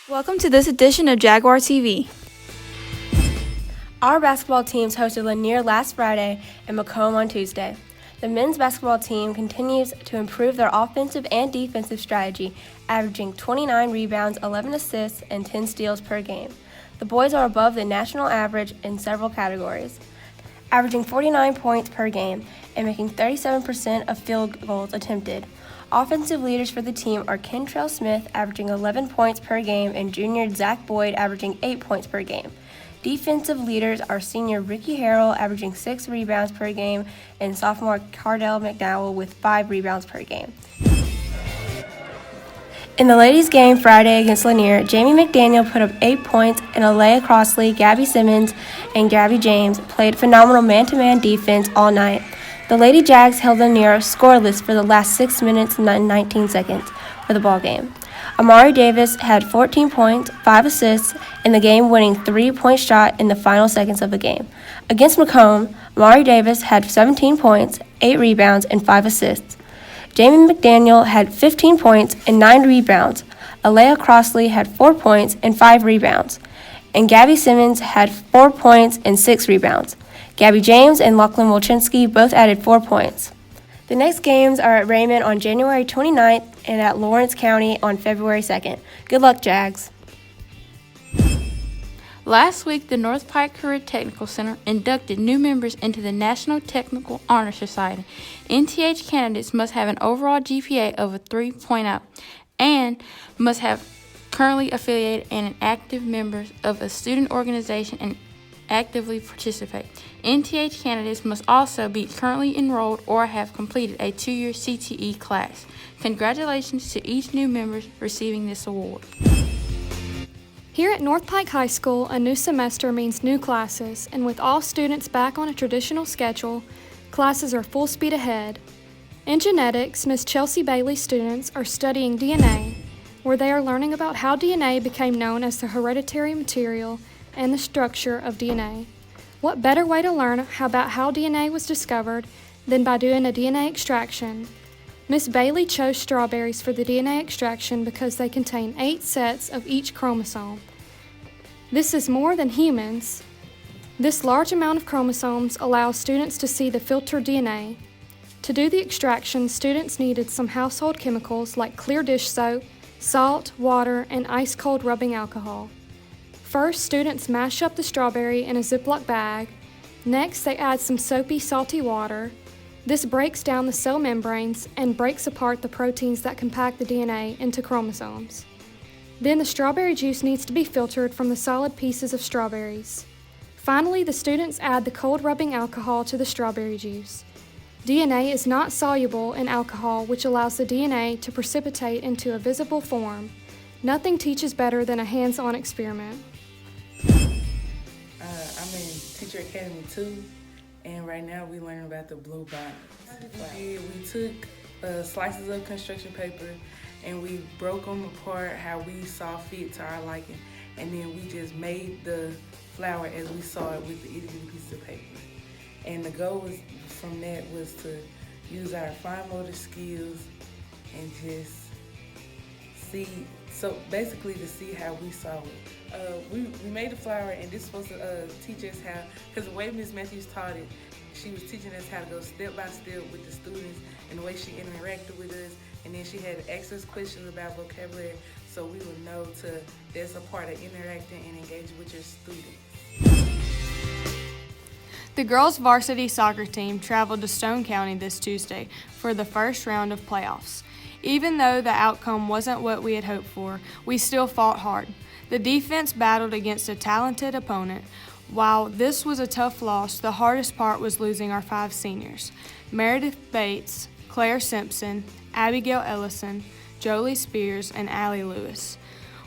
Welcome to this edition of Jaguar TV. Our basketball teams hosted Lanier last Friday and Macomb on Tuesday. The men's basketball team continues to improve their offensive and defensive strategy, averaging 29 rebounds, 11 assists, and 10 steals per game. The boys are above the national average in several categories, averaging 49 points per game and making 37% of field goals attempted. Offensive leaders for the team are Kentrell Smith, averaging 11 points per game, and junior Zach Boyd, averaging 8 points per game. Defensive leaders are senior Ricky Harrell, averaging 6 rebounds per game, and sophomore Cardell McDowell with 5 rebounds per game. In the ladies' game Friday against Lanier, Jamie McDaniel put up 8 points, and Alea Crossley, Gabby Simmons, and Gabby James played phenomenal man-to-man defense all night. The Lady Jags held Lanier scoreless for the last 6 minutes and 19 seconds for the ball game. Amari Davis had 14 points, 5 assists, and the game-winning 3-point shot in the final seconds of the game. Against Macomb, Amari Davis had 17 points, 8 rebounds, and 5 assists. Jamie McDaniel had 15 points and 9 rebounds. Alea Crossley had 4 points and 5 rebounds. And Gabby Simmons had 4 points and 6 rebounds. Gabby James and Lachlan Wolchinski both added 4 points. The next games are at Raymond on January 29th and at Lawrence County on February 2nd. Good luck, Jags. Last week, the North Pike Career Technical Center inducted new members into the National Technical Honor Society. NTH candidates must have an overall GPA of a 3.0 and must have currently affiliated and an active members of a student organization and actively participate. NTH candidates must also be currently enrolled or have completed a 2-year CTE class. Congratulations to each new member receiving this award. Here at North Pike High School, a new semester means new classes, and with all students back on a traditional schedule, classes are full speed ahead. In genetics, Ms. Chelsea Bailey's students are studying DNA, where they are learning about how DNA became known as the hereditary material and the structure of DNA. What better way to learn about how DNA was discovered than by doing a DNA extraction? Miss Bailey chose strawberries for the DNA extraction because they contain 8 sets of each chromosome. This is more than humans. This large amount of chromosomes allows students to see the filtered DNA. To do the extraction, students needed some household chemicals like clear dish soap, salt, water, and ice-cold rubbing alcohol. First, students mash up the strawberry in a Ziploc bag. Next, they add some soapy, salty water. This breaks down the cell membranes and breaks apart the proteins that compact the DNA into chromosomes. Then the strawberry juice needs to be filtered from the solid pieces of strawberries. Finally, the students add the cold rubbing alcohol to the strawberry juice. DNA is not soluble in alcohol, which allows the DNA to precipitate into a visible form. Nothing teaches better than a hands-on experiment. I'm in Teacher Academy 2, and right now we learning about the blue bonnet. We took slices of construction paper and we broke them apart how we saw fit to our liking, and then we just made the flower as we saw it with the itty bitty piece of paper. And the goal from that was to use our fine motor skills and just see, so basically to see how we saw it. We made the flower, and this was supposed to teach us how, because the way Ms. Matthews taught it, she was teaching us how to go step by step with the students and the way she interacted with us, and then she had to ask us questions about vocabulary so we would know that's a part of interacting and engaging with your students. The girls' varsity soccer team traveled to Stone County this Tuesday for the first round of playoffs. Even though the outcome wasn't what we had hoped for, we still fought hard. The defense battled against a talented opponent. While this was a tough loss, the hardest part was losing our 5 seniors: Meredith Bates, Claire Simpson, Abigail Ellison, Jolie Spears, and Allie Lewis.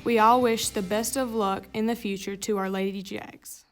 We all wish the best of luck in the future to our Lady Jags.